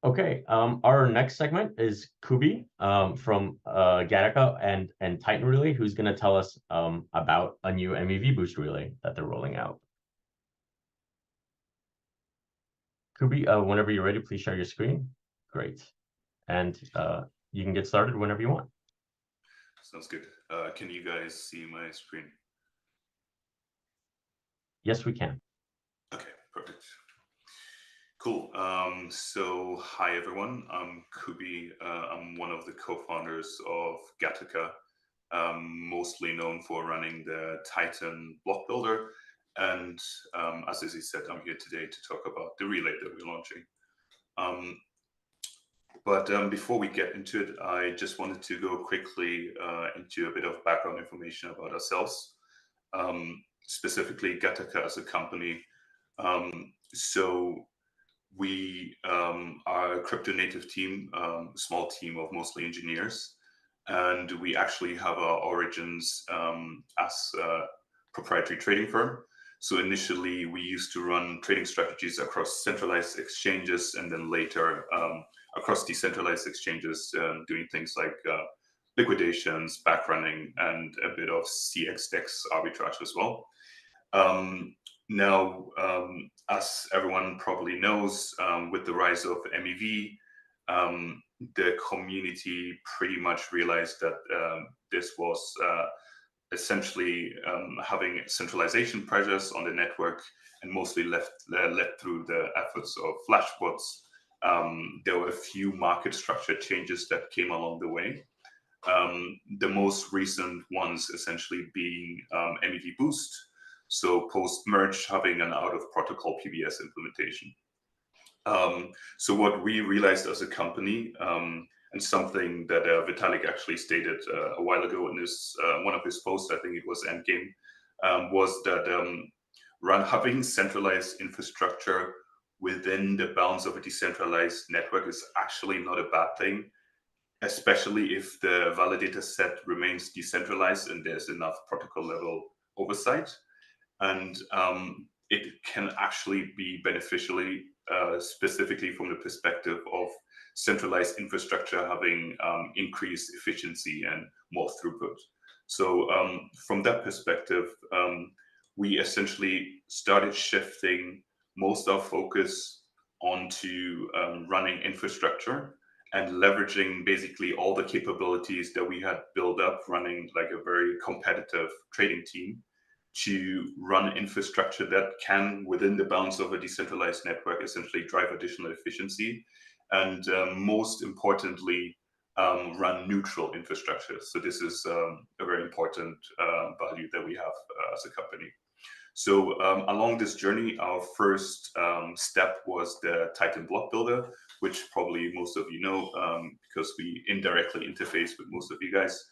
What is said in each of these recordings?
Okay, our next segment is Kubi from Gattaca and Titan Relay, who's going to tell us about a new MEV boost relay that they're rolling out. Kubi, whenever you're ready, please share your screen. Great. And you can get started whenever you want. Sounds good. Can you guys see my screen? Yes, we can. Okay, perfect. Cool. So hi everyone. I'm Kubi. I'm one of the co-founders of Gattaca, mostly known for running the Titan block builder. And as Izzy said, I'm here today to talk about the relay that we're launching. But before we get into it, I just wanted to go quickly into a bit of background information about ourselves, specifically Gattaca as a company. So we are a crypto native team, small team of mostly engineers, and we actually have our origins as a proprietary trading firm. So initially, we used to run trading strategies across centralized exchanges, and then later across decentralized exchanges, doing things like liquidations, backrunning, and a bit of CX-DEX arbitrage as well. Now, as everyone probably knows, with the rise of MEV, the community pretty much realized that this was essentially having centralization pressures on the network, and mostly led through the efforts of flashbots. There were a few market structure changes that came along the way. The most recent ones essentially being MEV Boost, so post-merge having an out-of-protocol PBS implementation. So what we realized as a company, and something that Vitalik actually stated a while ago in this one of his posts, I think it was Endgame, was that having centralized infrastructure within the bounds of a decentralized network is actually not a bad thing, especially if the validator set remains decentralized and there's enough protocol level oversight. And it can actually be beneficially, specifically from the perspective of centralized infrastructure having increased efficiency and more throughput. So from that perspective, we essentially started shifting most of our focus onto running infrastructure and leveraging basically all the capabilities that we had built up running like a very competitive trading team to run infrastructure that can, within the bounds of a decentralized network, essentially drive additional efficiency, and most importantly, run neutral infrastructure. So this is a very important value that we have as a company. So along this journey, our first step was the Titan block builder, which probably most of you know because we indirectly interface with most of you guys.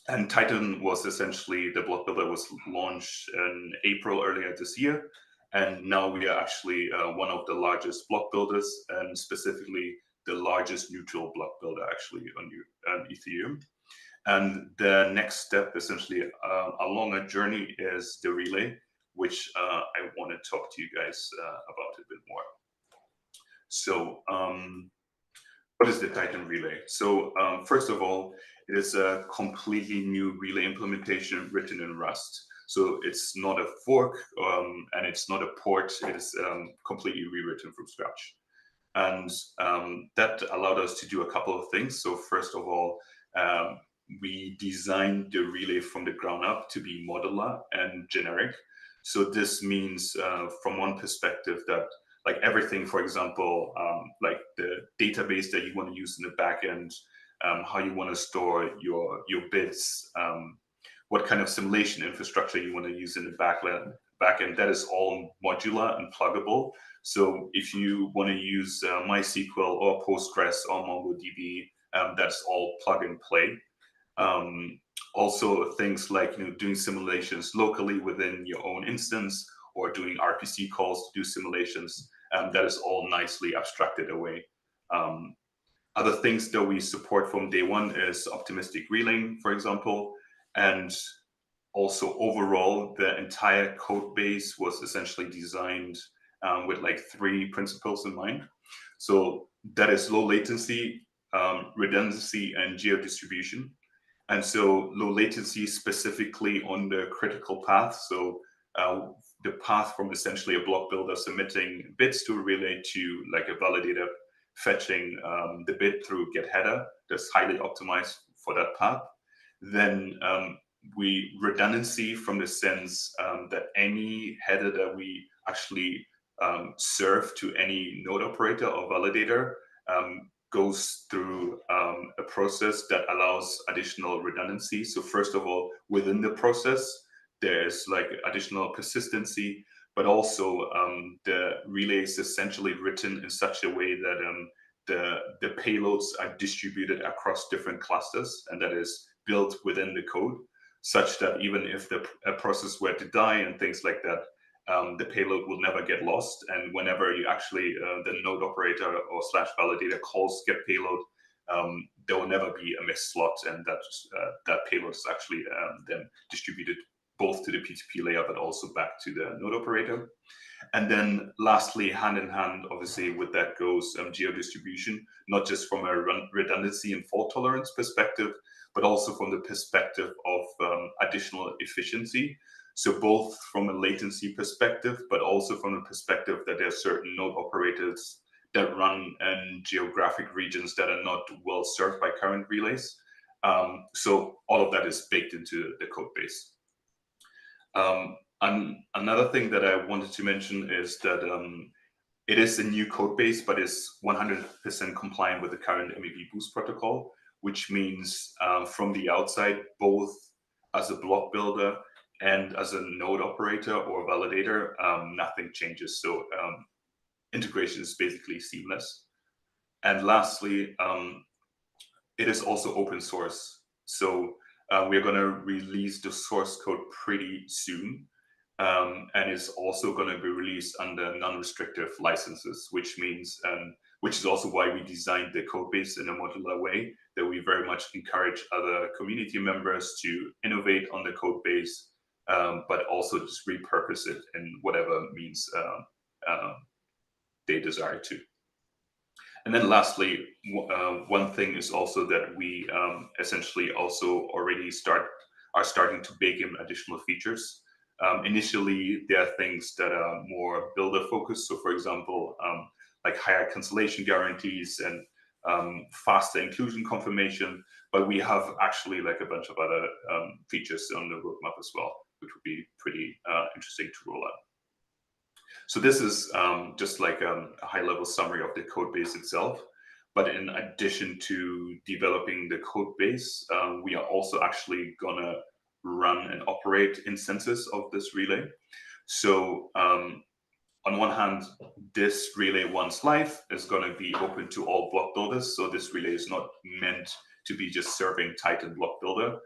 And Titan was essentially, the block builder was launched in April earlier this year. And now we are actually one of the largest block builders, and specifically the largest neutral block builder actually on Ethereum. And the next step essentially along a journey is the relay, which I want to talk to you guys about a bit more. So what is the Titan relay? So first of all, it is a completely new relay implementation written in Rust. So it's not a fork and it's not a port. It is completely rewritten from scratch. And that allowed us to do a couple of things. So first of all, we designed the relay from the ground up to be modular and generic. So this means from one perspective that like everything, for example, like the database that you want to use in the backend, how you want to store your bits, what kind of simulation infrastructure you want to use in the backend, that is all modular and pluggable. So if you want to use MySQL or Postgres or MongoDB, that's all plug and play. Also things like doing simulations locally within your own instance, or doing RPC calls to do simulations, that is all nicely abstracted away. Other things that we support from day one is optimistic relaying, for example, and also overall the entire code base was essentially designed with like 3 principles in mind. So that is low latency, redundancy, and geo-distribution. And so low latency specifically on the critical path. So the path from essentially a block builder submitting bits to a relay to like a validator fetching the bit through Gattaca that's highly optimized for that path. Then we redundancy from the sense that any header that we actually serve to any node operator or validator goes through a process that allows additional redundancy. So first of all, within the process, there's like additional persistency, but also the relay is essentially written in such a way that the payloads are distributed across different clusters, and that is built within the code, such that even if a process were to die and things like that, the payload will never get lost. And whenever you actually, the node operator or / validator calls get payload, there will never be a missed slot, and that payload is actually then distributed both to the P2P layer, but also back to the node operator. And then lastly, hand in hand, obviously, with that goes geo-distribution, not just from a redundancy and fault tolerance perspective, but also from the perspective of additional efficiency. So both from a latency perspective, but also from the perspective that there are certain node operators that run in geographic regions that are not well served by current relays. So all of that is baked into the code base. And another thing that I wanted to mention is that it is a new code base, but it's 100% compliant with the current MEV Boost protocol, which means from the outside, both as a block builder and as a node operator or validator, nothing changes. So integration is basically seamless. And lastly, it is also open source. So we're going to release the source code pretty soon. And it's also going to be released under non-restrictive licenses, which means, which is also why we designed the code base in a modular way, that we very much encourage other community members to innovate on the code base, but also just repurpose it in whatever means they desire to. And then lastly, one thing is also that we essentially also already are starting to bake in additional features. Initially, there are things that are more builder focused. So for example, like higher cancellation guarantees and faster inclusion confirmation, but we have actually like a bunch of other features on the roadmap as well, which would be pretty interesting to roll out. So this is just like a high-level summary of the code base itself. But in addition to developing the code base, we are also actually gonna run and operate instances of this relay. So on one hand, this relay once live is going to be open to all block builders. So this relay is not meant to be just serving Titan block builder.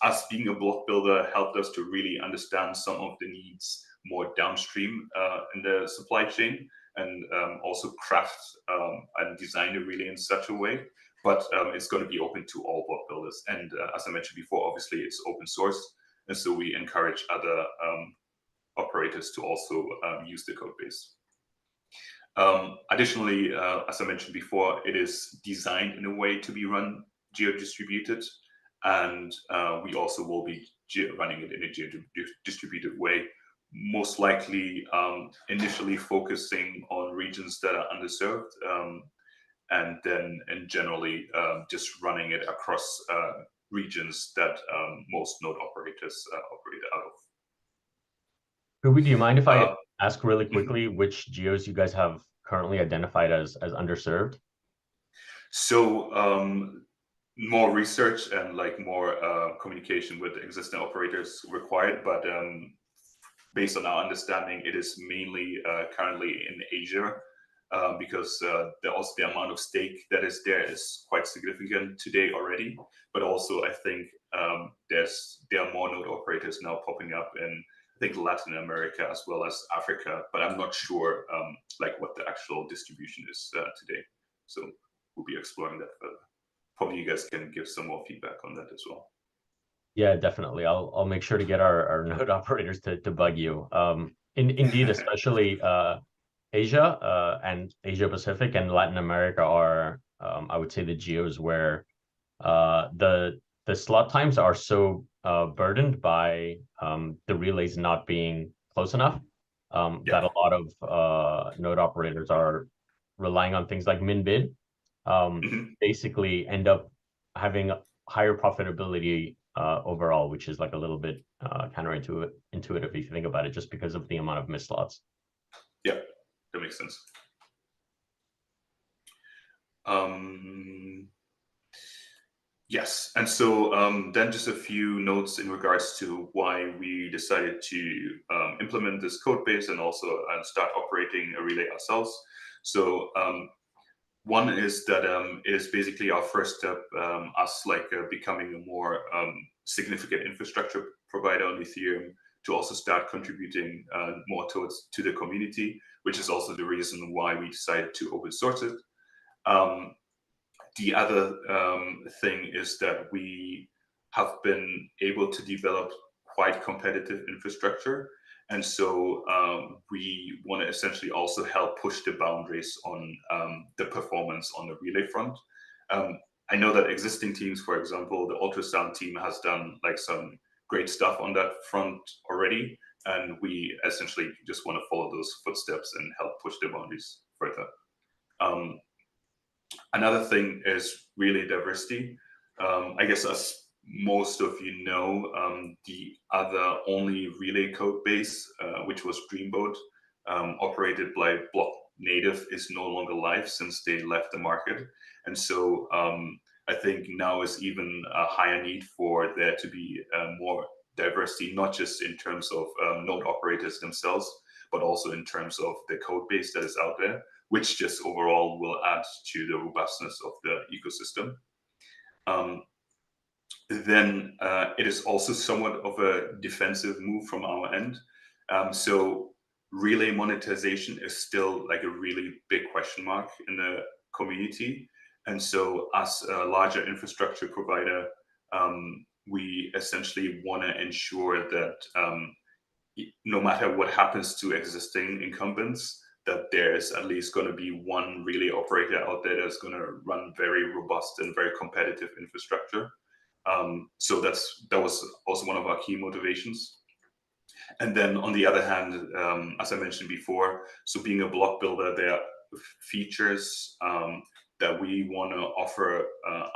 Us being a block builder helped us to really understand some of the needs more downstream in the supply chain, and also craft and design the relay in such a way. But it's going to be open to all block builders. And as I mentioned before, obviously it's open source. And so we encourage other operators to also use the code base. Additionally, as I mentioned before, it is designed in a way to be run geo-distributed. And we also will be running it in a geo-distributed way, most likely initially focusing on regions that are underserved, and then generally just running it across regions that most node operators operate out of. Ruby, do you mind if I ask really quickly which geos you guys have currently identified as underserved? So more research and like more communication with existing operators required, but based on our understanding, it is mainly currently in Asia, because the amount of stake that is there is quite significant today already. But also, I think there are more node operators now popping up in, I think, Latin America as well as Africa. But I'm not sure like what the actual distribution is today. So we'll be exploring that further. Probably you guys can give some more feedback on that as well. Yeah, definitely. I'll make sure to get our node operators to bug you. Indeed, especially Asia and Asia Pacific and Latin America are, I would say, the geos where the slot times are so burdened by the relays not being close enough, Yeah. that a lot of node operators are relying on things like min bid, Mhm. basically end up having higher profitability overall, which is like a little bit intuitive if you think about it, just because of the amount of missed slots. Yeah, that makes sense. Yes, and so then just a few notes in regards to why we decided to implement this code base and also start operating a relay ourselves. So one is that it is basically our first step, us becoming a more significant infrastructure provider on Ethereum, to also start contributing more to the community, which is also the reason why we decided to open source it. The other thing is that we have been able to develop quite competitive infrastructure. And so we want to essentially also help push the boundaries on the performance on the relay front. I know that existing teams, for example, the ultrasound team has done like some great stuff on that front already. And we essentially just want to follow those footsteps and help push the boundaries further. Another thing is really diversity. I guess as most of you know, the other only relay code base, which was Dreamboat, operated by Block Native, is no longer live since they left the market. And so I think now is even a higher need for there to be more diversity, not just in terms of node operators themselves, but also in terms of the code base that is out there, which just overall will add to the robustness of the ecosystem. Then it is also somewhat of a defensive move from our end. So relay monetization is still like a really big question mark in the community. And so as a larger infrastructure provider, we essentially want to ensure that no matter what happens to existing incumbents, that there's at least going to be one relay operator out there that's going to run very robust and very competitive infrastructure. So that was also one of our key motivations. And then on the other hand, as I mentioned before, so being a block builder, there are features that we want to offer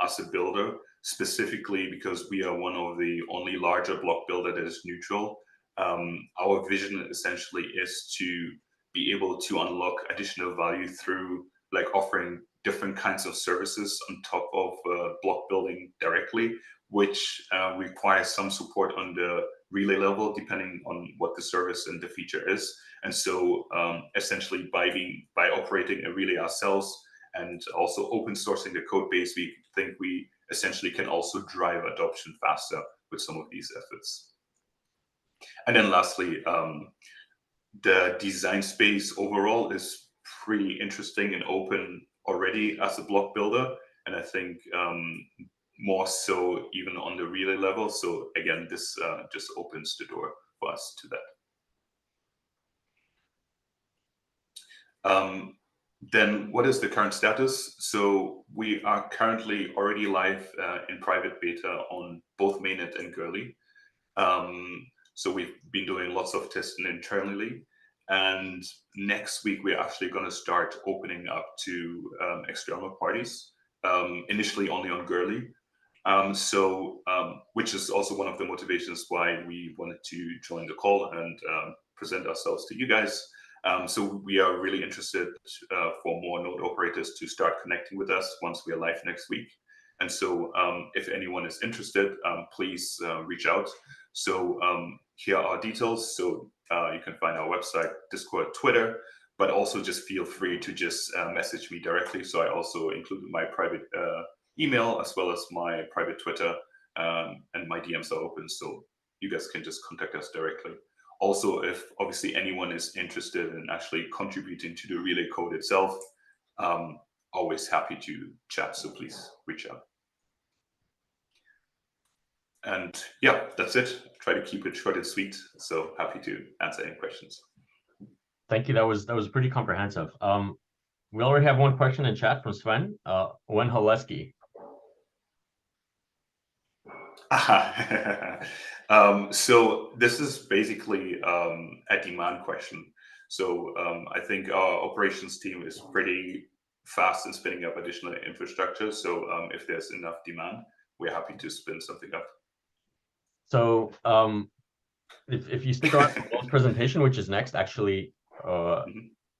as a builder, specifically because we are one of the only larger block builder that is neutral. Our vision essentially is to be able to unlock additional value through like offering different kinds of services on top of block building directly, which requires some support on the relay level depending on what the service and the feature is. And so essentially by operating a relay ourselves and also open sourcing the code base, we think we essentially can also drive adoption faster with some of these efforts. And then lastly, the design space overall is pretty interesting and open already as a block builder. And I think more so even on the relay level. So again, this just opens the door for us to that. Then what is the current status? So we are currently already live in private beta on both mainnet and Gurley. So we've been doing lots of testing internally. And next week, we're actually going to start opening up to external parties, initially only on Gurley. Which is also one of the motivations why we wanted to join the call and present ourselves to you guys. So we are really interested for more node operators to start connecting with us once we are live next week. And so if anyone is interested, please reach out. So here are our details. So you can find our website, Discord, Twitter, but also just feel free to just message me directly. So I also included my private email as well as my private Twitter, and my DMs are open. So you guys can just contact us directly. Also, if obviously anyone is interested in actually contributing to the relay code itself, always happy to chat. So please reach out. And yeah, that's it. Try to keep it short and sweet. So happy to answer any questions. Thank you. That was pretty comprehensive. We already have one question in chat from Sven. When Holeski? So this is basically a demand question. So I think our operations team is pretty fast in spinning up additional infrastructure. So if there's enough demand, we're happy to spin something up. So if you stick around for Will's presentation, which is next, actually,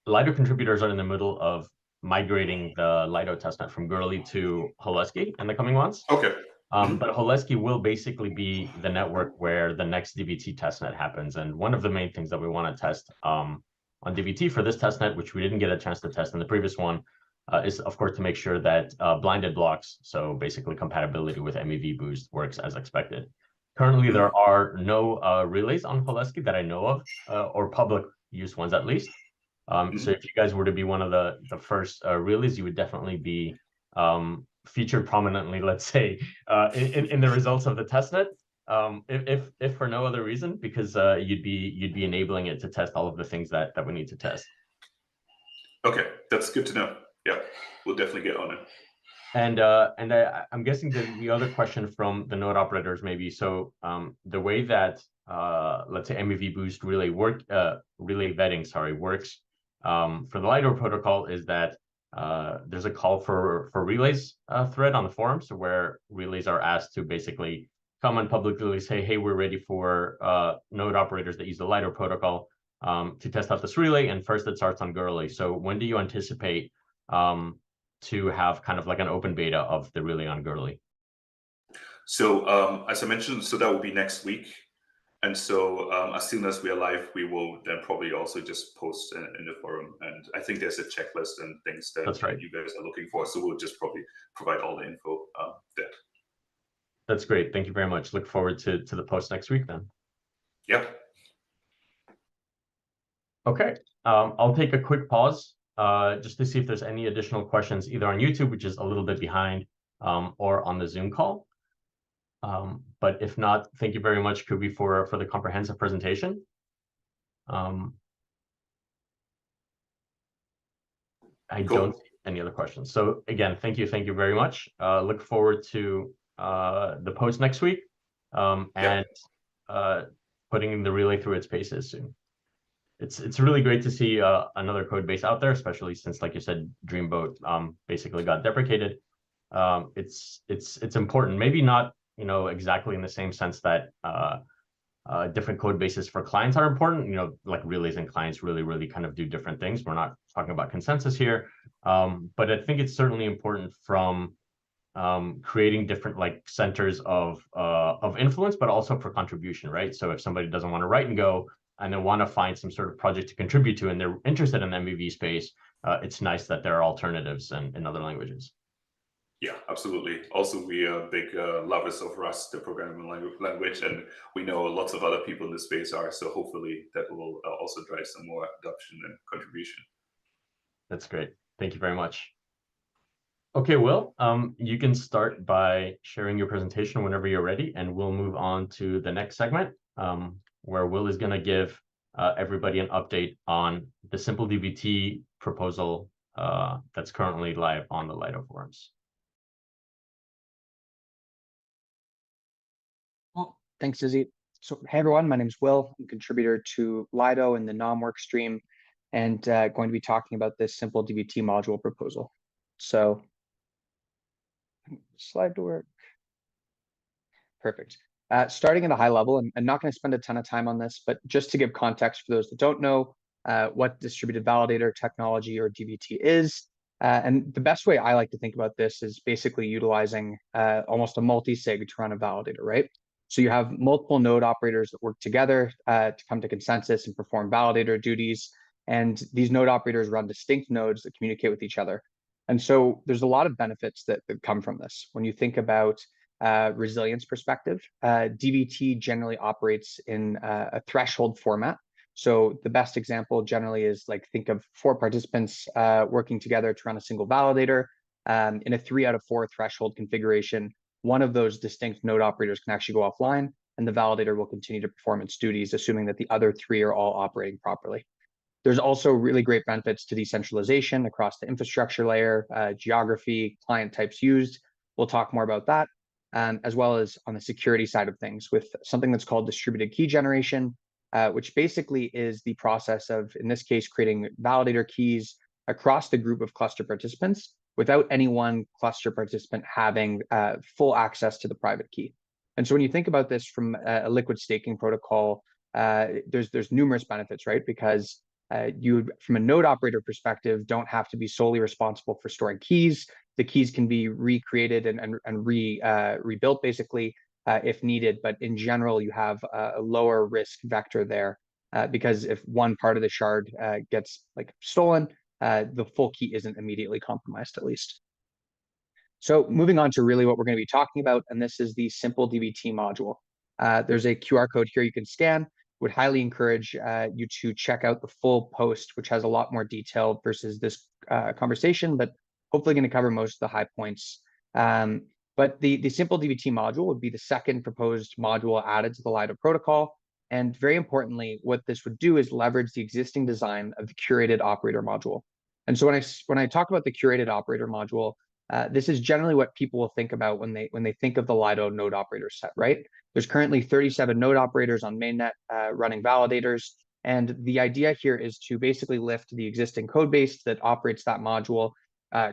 Lido contributors are in the middle of migrating the Lido testnet from Gurley to Holeski in the coming months. Okay. But Holeski will basically be the network where the next DVT testnet happens. And one of the main things that we want to test on DVT for this testnet, which we didn't get a chance to test in the previous one, is of course to make sure that blinded blocks, so basically compatibility with MEV boost, works as expected. Currently, there are no relays on Holeski that I know of, or public use ones at least. So if you guys were to be one of the first relays, you would definitely be featured prominently, let's say, in the results of the testnet. If for no other reason, because you'd be enabling it to test all of the things that we need to test. Okay, that's good to know. Yeah, we'll definitely get on it. And I'm guessing the other question from the node operators maybe, so the way that let's say MEV boost relay vetting works for the Lido protocol is that there's a call for relays thread on the forum, so where relays are asked to basically come and publicly say, hey, we're ready for node operators that use the Lido protocol to test out this relay, and first it starts on Gurley. So when do you anticipate to have kind of like an open beta of the relay on Gurley? So as I mentioned, so that will be next week. And so as soon as we are live, we will then probably also just post in the forum. And I think there's a checklist and things that you guys are looking for. So we'll just probably provide all the info there. That's great. Thank you very much. Look forward to the post next week then. Yep. Okay. I'll take a quick pause just to see if there's any additional questions either on YouTube, which is a little bit behind, or on the Zoom call. But if not, thank you very much, Kubi, for the comprehensive presentation. I don't see any other questions. So again, thank you very much. Look forward to the post next week, and putting the relay through its paces soon. It's really great to see another code base out there, especially since, like you said, Dreamboat basically got deprecated. It's important, maybe not exactly in the same sense that different code bases for clients are important. Like relays and clients really kind of do different things. We're not talking about consensus here, but I think it's certainly important from creating different like centers of influence, but also for contribution, right? So if somebody doesn't want to write in Go and they want to find some sort of project to contribute to, and they're interested in the MEV space, it's nice that there are alternatives in other languages. Yeah, absolutely. Also, we are big lovers of Rust, the programming language, and we know lots of other people in the space are. So hopefully that will also drive some more adoption and contribution. That's great. Thank you very much. Okay, Will, you can start by sharing your presentation whenever you're ready, and we'll move on to the next segment, where Will is going to give everybody an update on the simple DVT proposal that's currently live on the Lido forums. Well, thanks, Izzy. So, hey everyone, my name is Will. I'm a contributor to Lido in the NOM work stream, and going to be talking about this simple DVT module proposal. So, slide to work. Perfect. Starting at a high level, and I'm not going to spend a ton of time on this, but just to give context for those that don't know what distributed validator technology or DVT is. And the best way I like to think about this is basically utilizing almost a multi-sig to run a validator, right? So you have multiple node operators that work together to come to consensus and perform validator duties. And these node operators run distinct nodes that communicate with each other. And so there's a lot of benefits that come from this. When you think about resilience perspective, DVT generally operates in a threshold format. So the best example generally is like, think of 4 participants working together to run a single validator. In a 3 out of 4 threshold configuration, one of those distinct node operators can actually go offline, and the validator will continue to perform its duties, assuming that the other 3 are all operating properly. There's also really great benefits to decentralization across the infrastructure layer, geography, client types used. We'll talk more about that, as well as on the security side of things with something that's called distributed key generation, which basically is the process of, in this case, creating validator keys across the group of cluster participants without any one cluster participant having full access to the private key. And so when you think about this from a liquid staking protocol, there's numerous benefits, right? Because you, from a node operator perspective, don't have to be solely responsible for storing keys. The keys can be recreated and rebuilt basically if needed. But in general, you have a lower risk vector there because if one part of the shard gets like stolen, the full key isn't immediately compromised, at least. So moving on to really what we're going to be talking about, and this is the simple DBT module. There's a QR code here you can scan. Would highly encourage you to check out the full post, which has a lot more detail versus this conversation, but hopefully going to cover most of the high points. But the simple DBT module would be the second proposed module added to the Lido protocol. And very importantly, what this would do is leverage the existing design of the curated operator module. And so when I talk about the curated operator module, this is generally what people will think about when they think of the Lido node operator set, right? There's currently 37 node operators on mainnet running validators. And the idea here is to basically lift the existing code base that operates that module,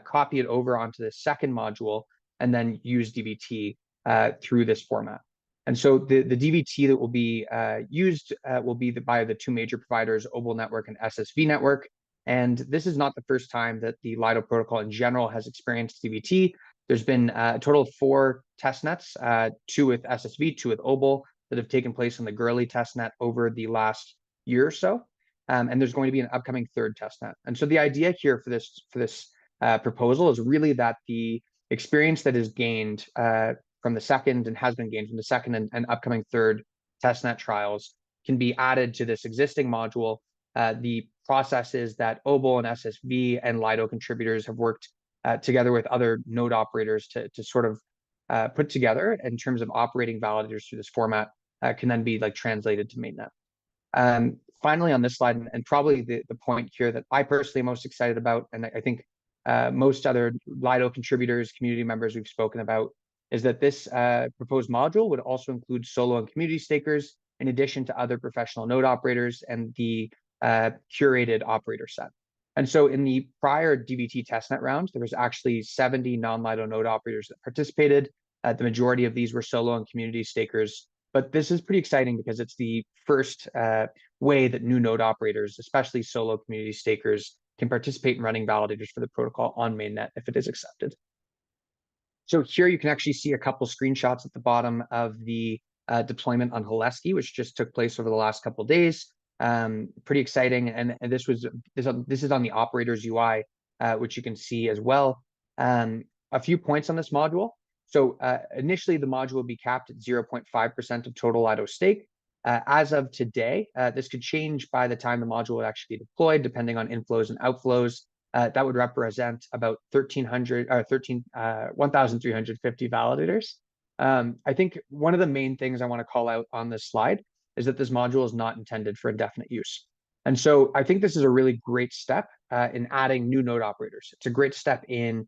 copy it over onto the second module, and then use DBT through this format. And so the DBT that will be used will be by the two major providers, Obol Network and SSV Network. And this is not the first time that the Lido protocol in general has experienced DBT. There's been a total of 4 testnets, 2 with SSV, 2 with Obol, that have taken place on the Gurley testnet over the last year or so. And there's going to be an upcoming 3rd testnet. And so the idea here for this proposal is really that the experience that is gained from the second and has been gained from the second and upcoming 3rd testnet trials can be added to this existing module. The processes that Obol and SSV and Lido contributors have worked together with other node operators to sort of put together in terms of operating validators through this format can then be like translated to mainnet. Finally, on this slide, and probably the point here that I personally am most excited about, and I think most other Lido contributors, community members we've spoken about, is that this proposed module would also include solo and community stakers, in addition to other professional node operators and the curated operator set. And so in the prior DBT testnet round, there was actually 70 non-Lido node operators that participated. The majority of these were solo and community stakers. But this is pretty exciting because it's the first way that new node operators, especially solo community stakers, can participate in running validators for the protocol on mainnet if it is accepted. So here you can actually see a couple screenshots at the bottom of the deployment on Haleski, which just took place over the last couple of days. Pretty exciting, and this is on the operators UI, which you can see as well. A few points on this module. So initially, the module will be capped at 0.5% of total Lido stake. As of today, this could change by the time the module would actually be deployed, depending on inflows and outflows. That would represent about 1,350 validators. I think one of the main things I want to call out on this slide is that this module is not intended for indefinite use. And so I think this is a really great step in adding new node operators. It's a great step in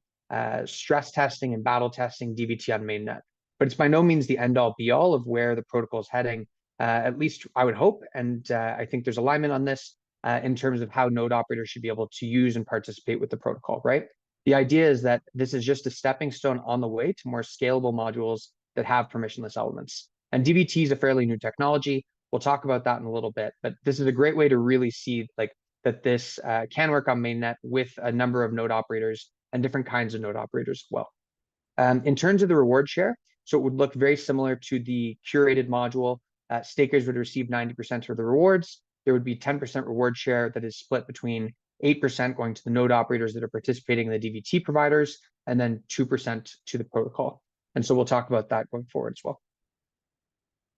stress testing and battle testing DBT on mainnet. But it's by no means the end-all be-all of where the protocol is heading, at least I would hope. And I think there's alignment on this in terms of how node operators should be able to use and participate with the protocol, right? The idea is that this is just a stepping stone on the way to more scalable modules that have permissionless elements. And DBT is a fairly new technology. We'll talk about that in a little bit, but this is a great way to really see like that this can work on mainnet with a number of node operators and different kinds of node operators as well. In terms of the reward share, so it would look very similar to the curated module. Stakers would receive 90% of the rewards. There would be 10% reward share that is split between 8% going to the node operators that are participating in the DBT providers, and then 2% to the protocol. And so we'll talk about that going forward as well.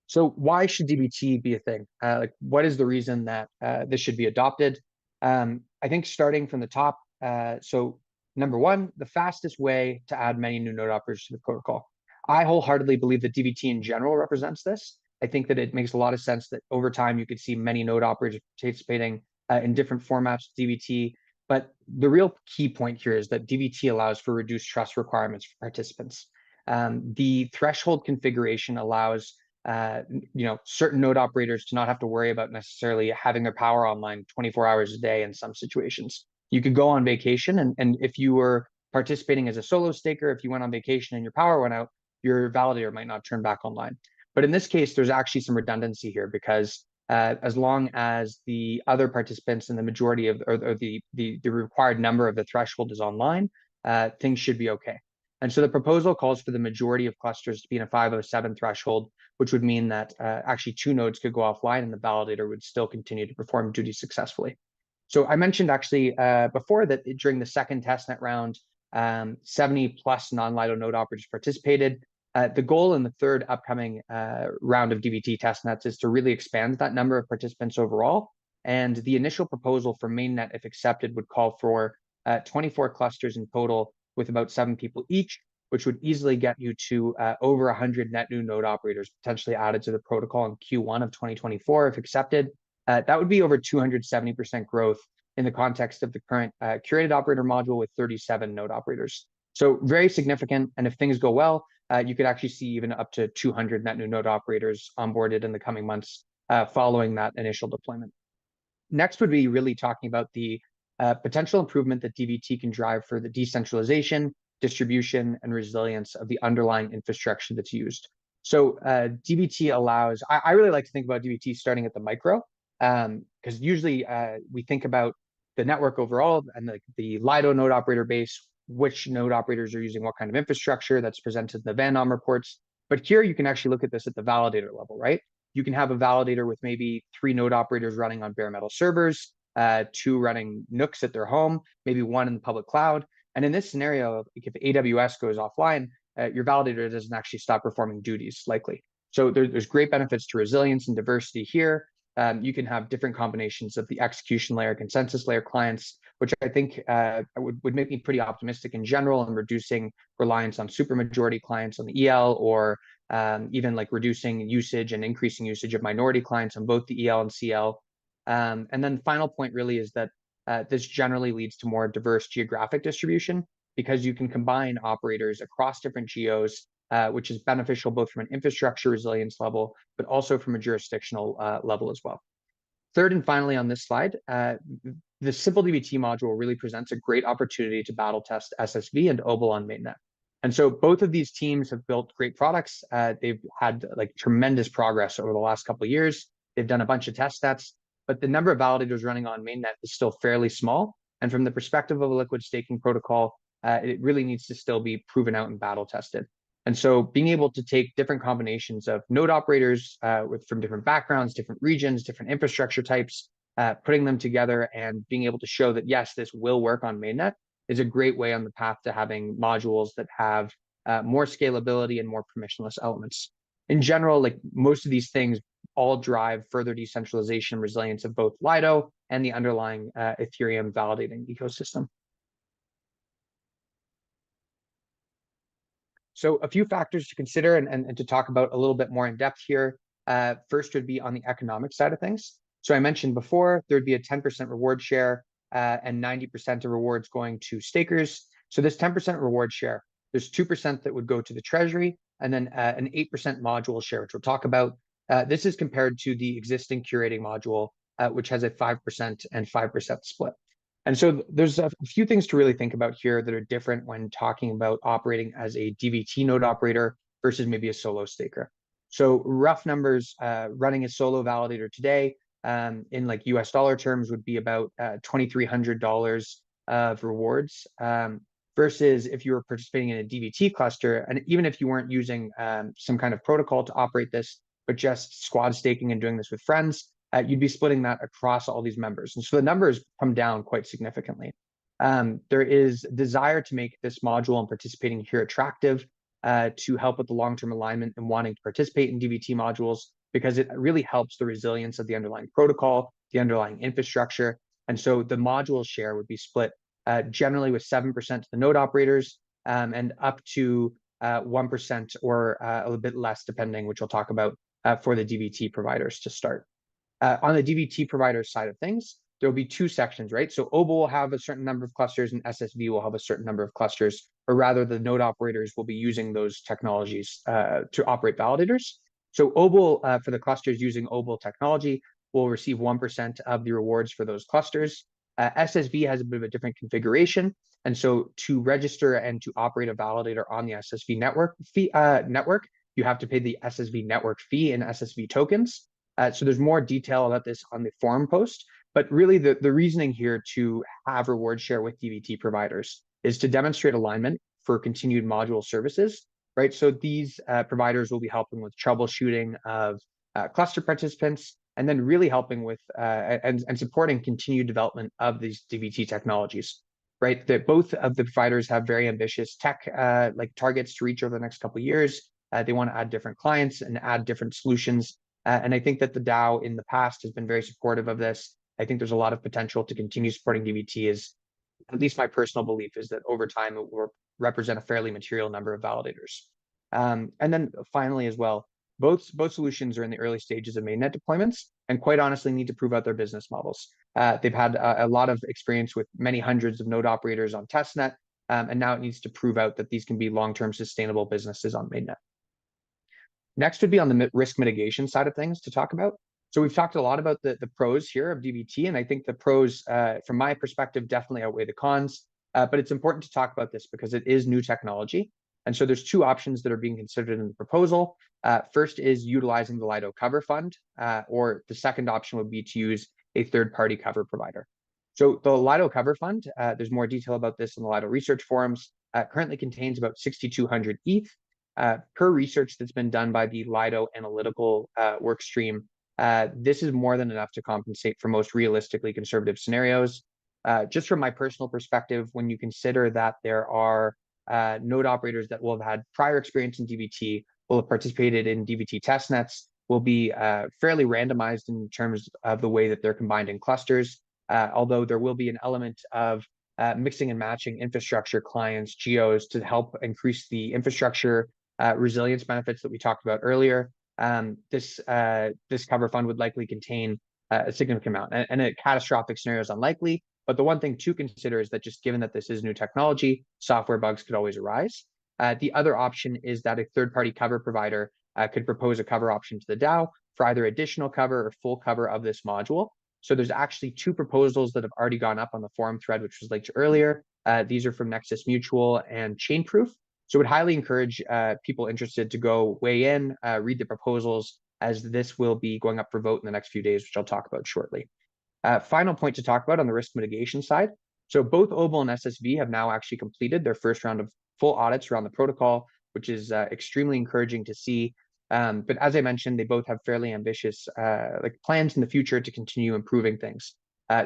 So why should DBT be a thing? Like, what is the reason that this should be adopted? I think starting from the top, so number one, the fastest way to add many new node operators to the protocol. I wholeheartedly believe that DBT in general represents this. I think that it makes a lot of sense that over time you could see many node operators participating in different formats of DVT. But the real key point here is that DVT allows for reduced trust requirements for participants. The threshold configuration allows certain node operators to not have to worry about necessarily having their power online 24 hours a day in some situations. You could go on vacation, and if you were participating as a solo staker, if you went on vacation and your power went out, your validator might not turn back online. But in this case, there's actually some redundancy here, because as long as the other participants and the majority of, or the required number of the threshold is online, things should be okay. And so the proposal calls for the majority of clusters to be in a 507 threshold, which would mean that actually 2 nodes could go offline and the validator would still continue to perform duty successfully. So I mentioned actually before that during the second testnet round, 70 plus non-Lido node operators participated. The goal in the third upcoming round of DVT testnets is to really expand that number of participants overall. And the initial proposal for mainnet, if accepted, would call for 24 clusters in total with about 7 people each, which would easily get you to over 100 net new node operators potentially added to the protocol in Q1 of 2024, if accepted. That would be over 270% growth in the context of the current curated operator module with 37 node operators. So very significant. And if things go well, you could actually see even up to 200 net new node operators onboarded in the coming months following that initial deployment. Next would be really talking about the potential improvement that DVT can drive for the decentralization, distribution, and resilience of the underlying infrastructure that's used. So DVT allows, I really like to think about DVT starting at the micro, because usually we think about the network overall and the Lido node operator base, which node operators are using what kind of infrastructure that's presented in the VANOM reports. But here you can actually look at this at the validator level, right? You can have a validator with maybe 3 node operators running on bare metal servers, 2 running NOCCs at their home, maybe 1 in the public cloud. And in this scenario, if AWS goes offline, your validator doesn't actually stop performing duties likely. So there's great benefits to resilience and diversity here. You can have different combinations of the execution layer, consensus layer clients, which I think would make me pretty optimistic in general in reducing reliance on supermajority clients on the EL, or even like reducing usage and increasing usage of minority clients on both the EL and CL. And then the final point really is that this generally leads to more diverse geographic distribution, because you can combine operators across different geos, which is beneficial both from an infrastructure resilience level, but also from a jurisdictional level as well. Third and finally on this slide, the simple DVT module really presents a great opportunity to battle test SSV and OBL on mainnet. And so both of these teams have built great products. They've had like tremendous progress over the last couple of years. They've done a bunch of test nets, but the number of validators running on mainnet is still fairly small. And from the perspective of a liquid staking protocol, it really needs to still be proven out and battle tested. And so being able to take different combinations of node operators from different backgrounds, different regions, different infrastructure types, putting them together and being able to show that, yes, this will work on mainnet is a great way on the path to having modules that have more scalability and more permissionless elements. In general, like most of these things all drive further decentralization and resilience of both Lido and the underlying Ethereum validating ecosystem. So a few factors to consider and to talk about a little bit more in depth here. First would be on the economic side of things. So I mentioned before, there'd be a 10% reward share and 90% of rewards going to stakers. So this 10% reward share, there's 2% that would go to the treasury, and then an 8% module share, which we'll talk about. This is compared to the existing curating module, which has a 5% and 5% split. And so there's a few things to really think about here that are different when talking about operating as a DVT node operator versus maybe a solo staker. So rough numbers, running a solo validator today in like US dollar terms would be about $2,300 of rewards versus if you were participating in a DVT cluster, and even if you weren't using some kind of protocol to operate this, but just squad staking and doing this with friends, you'd be splitting that across all these members. And so the numbers come down quite significantly. There is desire to make this module and participating here attractive to help with the long-term alignment and wanting to participate in DVT modules, because it really helps the resilience of the underlying protocol, the underlying infrastructure. And so the module share would be split generally with 7% to the node operators and up to 1% or a little bit less depending, which we'll talk about for the DVT providers to start. On the DVT provider side of things, there'll be two sections, right? So OBL will have a certain number of clusters and SSV will have a certain number of clusters, or rather the node operators will be using those technologies to operate validators. So OBL, for the clusters using OBL technology, will receive 1% of the rewards for those clusters. SSV has a bit of a different configuration. And so to register and to operate a validator on the SSV network, you have to pay the SSV network fee in SSV tokens. So there's more detail about this on the forum post. But really, the reasoning here to have reward share with DVT providers is to demonstrate alignment for continued module services, right? So these providers will be helping with troubleshooting of cluster participants, and then really helping with and supporting continued development of these DVT technologies, right? That both of the providers have very ambitious tech like targets to reach over the next couple of years. They want to add different clients and add different solutions. And I think that the DAO in the past has been very supportive of this. I think there's a lot of potential to continue supporting DVT. Is at least my personal belief is that over time it will represent a fairly material number of validators. And then finally as well, both solutions are in the early stages of mainnet deployments and quite honestly need to prove out their business models. They've had a lot of experience with many hundreds of node operators on testnet, and now it needs to prove out that these can be long-term sustainable businesses on mainnet. Next would be on the risk mitigation side of things to talk about. So we've talked a lot about the pros here of DVT, and I think the pros, from my perspective, definitely outweigh the cons. But it's important to talk about this because it is new technology. And so there's two options that are being considered in the proposal. First is utilizing the Lido cover fund, or the second option would be to use a third-party cover provider. So the Lido cover fund, there's more detail about this in the Lido research forums, currently contains about 6,200 ETH. Per research that's been done by the Lido analytical work stream, this is more than enough to compensate for most realistically conservative scenarios. Just from my personal perspective, when you consider that there are node operators that will have had prior experience in DVT, will have participated in DVT testnets, will be fairly randomized in terms of the way that they're combined in clusters, although there will be an element of mixing and matching infrastructure clients, geos, to help increase the infrastructure resilience benefits that we talked about earlier. This cover fund would likely contain a significant amount, and a catastrophic scenario is unlikely. But the one thing to consider is that just given that this is new technology, software bugs could always arise. The other option is that a third-party cover provider could propose a cover option to the DAO for either additional cover or full cover of this module. So there's actually two proposals that have already gone up on the forum thread, which was linked earlier. These are from Nexus Mutual and Chainproof. So I would highly encourage people interested to go weigh in, read the proposals, as this will be going up for vote in the next few days, which I'll talk about shortly. Final point to talk about on the risk mitigation side. So both OBL and SSV have now actually completed their first round of full audits around the protocol, which is extremely encouraging to see. But as I mentioned, they both have fairly ambitious plans in the future to continue improving things.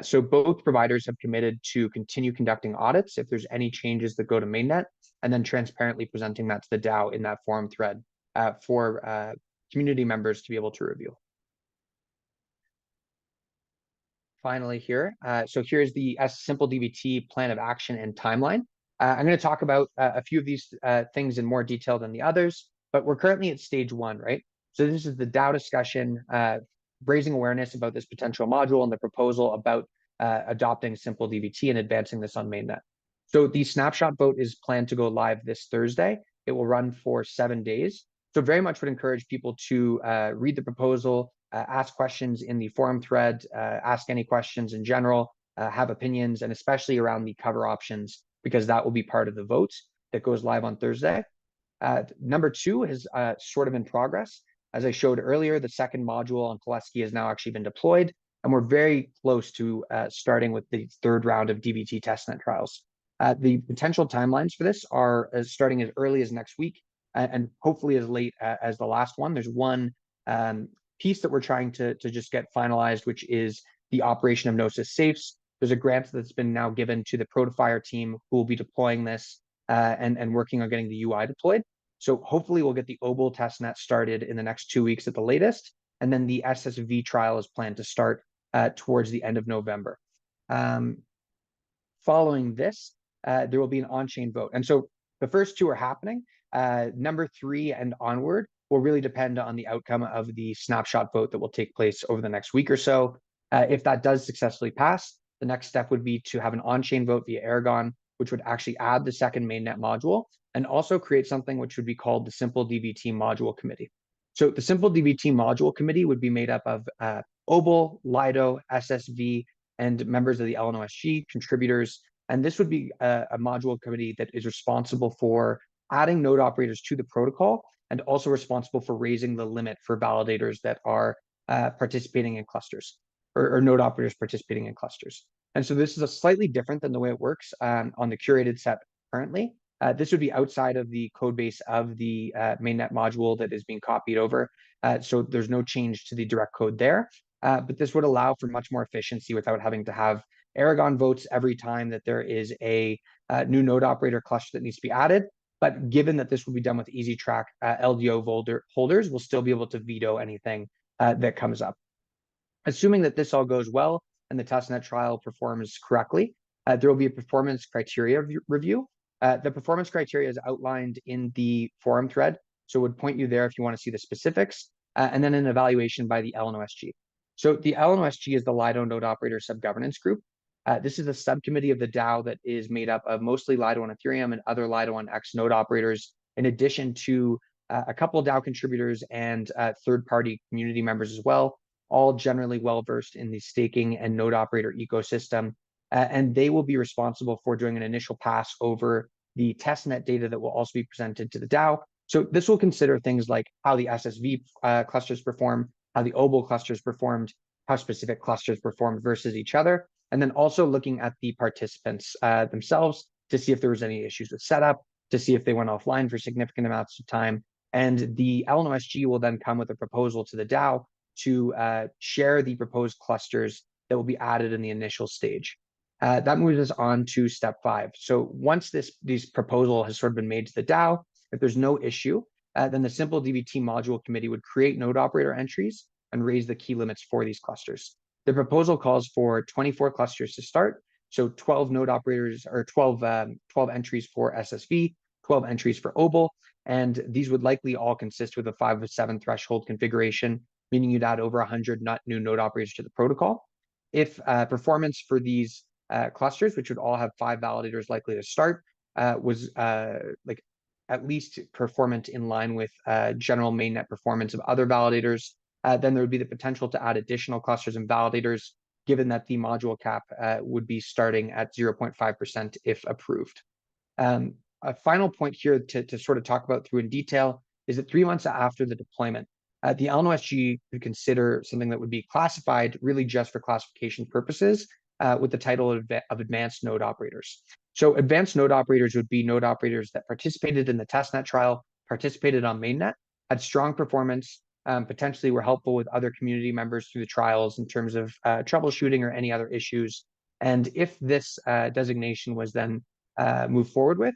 So both providers have committed to continue conducting audits if there's any changes that go to mainnet, and then transparently presenting that to the DAO in that forum thread for community members to be able to review. Finally here, so here's the simple DVT plan of action and timeline. I'm going to talk about a few of these things in more detail than the others, but we're currently at stage 1, right? So this is the DAO discussion, raising awareness about this potential module and the proposal about adopting simple DVT and advancing this on mainnet. So the snapshot vote is planned to go live this Thursday. It will run for 7 days. So very much would encourage people to read the proposal, ask questions in the forum thread, ask any questions in general, have opinions, and especially around the cover options, because that will be part of the vote that goes live on Thursday. Number 2 is sort of in progress. As I showed earlier, the second module on Koleski has now actually been deployed, and we're very close to starting with the third round of DVT testnet trials. The potential timelines for this are starting as early as next week, and hopefully as late as the last one. There's one piece that we're trying to just get finalized, which is the operation of NOCC safes. There's a grant that's been now given to the Protofire team who will be deploying this and working on getting the UI deployed. So hopefully we'll get the OBL testnet started in the next 2 weeks at the latest, and then the SSV trial is planned to start towards the end of November. Following this, there will be an on-chain vote. And so the first 2 are happening. Number 3 and onward will really depend on the outcome of the snapshot vote that will take place over the next week or so. If that does successfully pass, the next step would be to have an on-chain vote via Aragon, which would actually add the second mainnet module and also create something which would be called the Simple DVT Module Committee. So the Simple DVT Module Committee would be made up of Obol, Lido, SSV, and members of the LNOSG, contributors. And this would be a module committee that is responsible for adding node operators to the protocol and also responsible for raising the limit for validators that are participating in clusters or node operators participating in clusters. And so this is a slightly different than the way it works on the curated set currently. This would be outside of the code base of the mainnet module that is being copied over. So there's no change to the direct code there. But this would allow for much more efficiency without having to have Aragon votes every time that there is a new node operator cluster that needs to be added. But given that this will be done with easy track, LDO holders will still be able to veto anything that comes up. Assuming that this all goes well and the testnet trial performs correctly, there will be a performance criteria review. The performance criteria is outlined in the forum thread, so it would point you there if you want to see the specifics, and then an evaluation by the LNOSG. So the LNOSG is the Lido Node Operator Subgovernance Group. This is a subcommittee of the DAO that is made up of mostly Lido on Ethereum and other Lido on X node operators, in addition to a couple of DAO contributors and third-party community members as well, all generally well-versed in the staking and node operator ecosystem. And they will be responsible for doing an initial pass over the testnet data that will also be presented to the DAO. So this will consider things like how the SSV clusters perform, how the Obol clusters performed, how specific clusters performed versus each other, and then also looking at the participants themselves to see if there was any issues with setup, to see if they went offline for significant amounts of time. And the LNOSG will then come with a proposal to the DAO to share the proposed clusters that will be added in the initial stage. That moves us on to step 5. So once this proposal has sort of been made to the DAO, if there's no issue, then the Simple DVT Module Committee would create node operator entries and raise the key limits for these clusters. The proposal calls for 24 clusters to start, so 12 node operators or 12 entries for SSV, 12 entries for Obol, and these would likely all consist with a 5 of 7 threshold configuration, meaning you'd add over 100 new node operators to the protocol. If performance for these clusters, which would all have 5 validators likely to start, was like at least performant in line with general mainnet performance of other validators, then there would be the potential to add additional clusters and validators, given that the module cap would be starting at 0.5% if approved. A final point here to sort of talk about through in detail is that 3 months after the deployment, the LNOSG could consider something that would be classified really just for classification purposes with the title of advanced node operators. So advanced node operators would be node operators that participated in the testnet trial, participated on mainnet, had strong performance, potentially were helpful with other community members through the trials in terms of troubleshooting or any other issues. And if this designation was then moved forward with,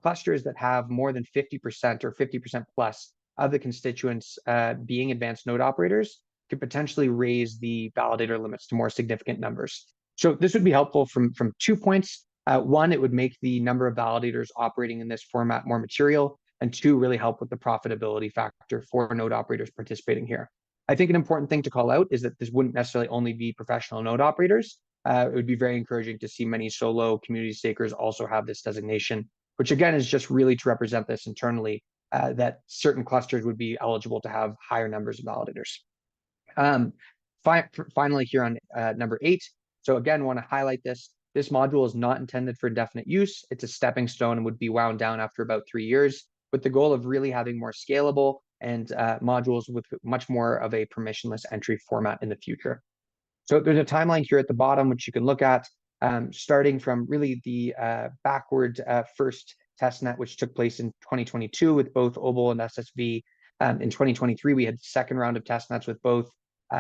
clusters that have more than 50% or 50% plus of the constituents being advanced node operators could potentially raise the validator limits to more significant numbers. So this would be helpful from 2 points. One, it would make the number of validators operating in this format more material, and 2, really help with the profitability factor for node operators participating here. I think an important thing to call out is that this wouldn't necessarily only be professional node operators. It would be very encouraging to see many solo community stakers also have this designation, which again is just really to represent this internally, that certain clusters would be eligible to have higher numbers of validators. Finally, here on number 8. So again, want to highlight this. This module is not intended for indefinite use. It's a stepping stone and would be wound down after about 3 years, with the goal of really having more scalable and modules with much more of a permissionless entry format in the future. So there's a timeline here at the bottom, which you can look at, starting from really the backward first testnet, which took place in 2022 with both Obol and SSV. In 2023, we had the second round of testnets with both,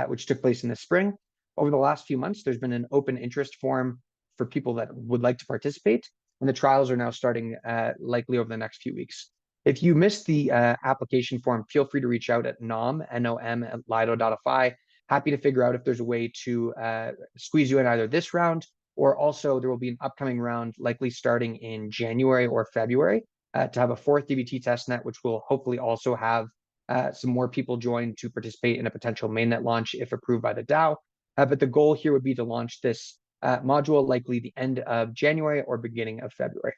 which took place in the spring. Over the last few months, there's been an open interest forum for people that would like to participate, and the trials are now starting likely over the next few weeks. If you missed the application form, feel free to reach out at nom, N-O-M, at lido.fi. Happy to figure out if there's a way to squeeze you in either this round, or also there will be an upcoming round likely starting in January or February to have a 4th DVT testnet, which will hopefully also have some more people join to participate in a potential mainnet launch if approved by the DAO. But the goal here would be to launch this module likely the end of January or beginning of February.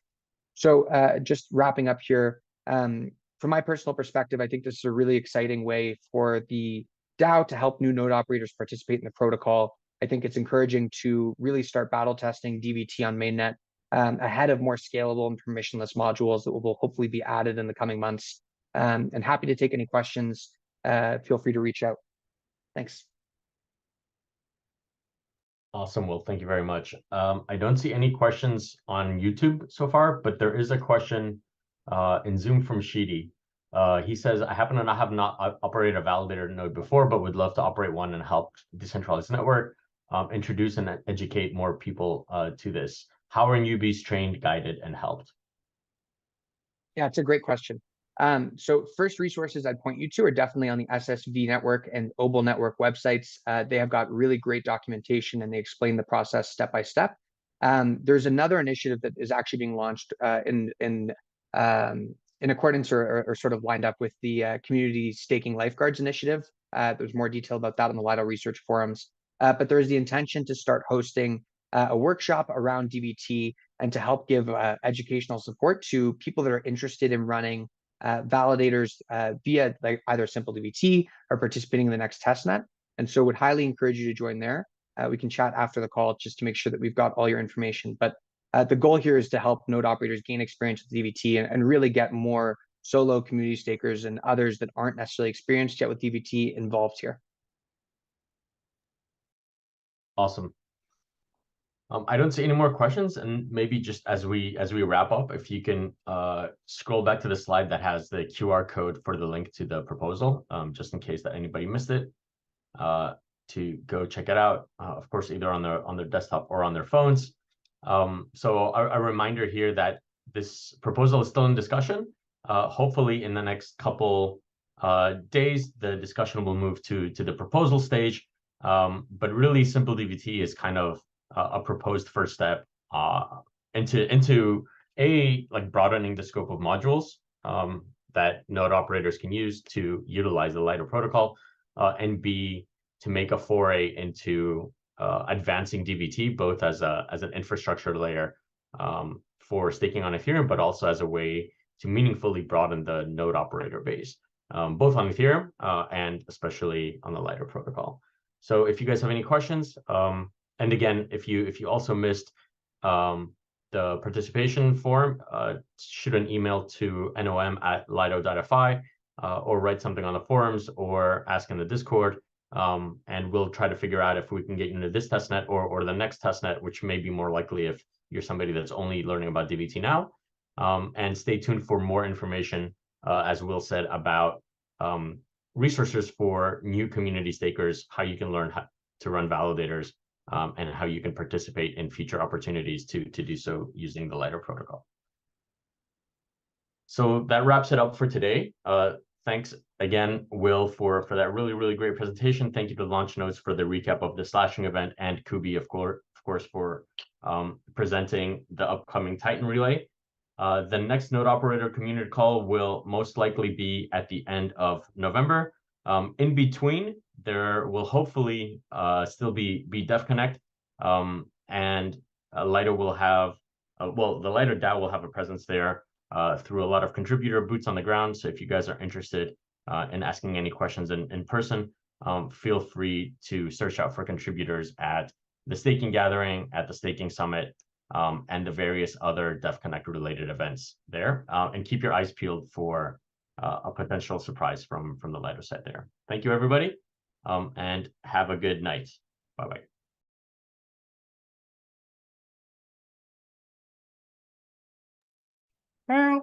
So just wrapping up here, from my personal perspective, I think this is a really exciting way for the DAO to help new node operators participate in the protocol. I think it's encouraging to really start battle testing DVT on mainnet ahead of more scalable and permissionless modules that will hopefully be added in the coming months. And happy to take any questions. Feel free to reach out. Thanks. Awesome. Well, thank you very much. I don't see any questions on YouTube so far, but there is a question in Zoom from Shidi. He says, I happen to have not operated a validator node before, but would love to operate one and help decentralized network, introduce and educate more people to this. How are newbies trained, guided, and helped? Yeah, it's a great question. So first resources I'd point you to are definitely on the SSV network and OBLE network websites. They have got really great documentation and they explain the process step by step. There's another initiative that is actually being launched in accordance or sort of lined up with the Community Staking Lifeguards initiative. There's more detail about that on the Lido research forums. But there's the intention to start hosting a workshop around DVT and to help give educational support to people that are interested in running validators via like either simple DVT or participating in the next testnet. And so would highly encourage you to join there. We can chat after the call just to make sure that we've got all your information. But the goal here is to help node operators gain experience with DVT and really get more solo community stakers and others that aren't necessarily experienced yet with DVT involved here. Awesome. I don't see any more questions, and maybe just as we wrap up, if you can scroll back to the slide that has the QR code for the link to the proposal, just in case that anybody missed it, to go check it out. Of course, either on their desktop or on their phones. So a reminder here that this proposal is still in discussion. Hopefully, in the next couple days, the discussion will move to the proposal stage. But really, simple DVT is kind of a proposed first step into like broadening the scope of modules that node operators can use to utilize the Lido protocol, and B, to make a foray into advancing DVT both as an infrastructure layer for staking on Ethereum, but also as a way to meaningfully broaden the node operator base, both on Ethereum and especially on the Lido protocol. So if you guys have any questions, and again, if you also missed the participation form, shoot an email to nom@lido.fi or write something on the forums or ask in the Discord, and we'll try to figure out if we can get you into this testnet or the next testnet, which may be more likely if you're somebody that's only learning about DVT now. And stay tuned for more information, as Will said, about resources for new community stakers, how you can learn how to run validators, and how you can participate in future opportunities to do so using the Lido protocol. So that wraps it up for today. Thanks again, Will, for that really great presentation. Thank you to LaunchNodes for the recap of the slashing event, and Kubi, of course, for presenting the upcoming Titan relay. The next node operator community call will most likely be at the end of November. In between, there will hopefully still be DevConnect, and Lido will have, the Lido DAO will have a presence there through a lot of contributor boots on the ground. So if you guys are interested in asking any questions in person, feel free to search out for contributors at the Staking Gathering, at the Staking Summit, and the various other DevConnect related events there. And keep your eyes peeled for a potential surprise from the Lido side there. Thank you, everybody, and have a good night. Bye-bye. Bye.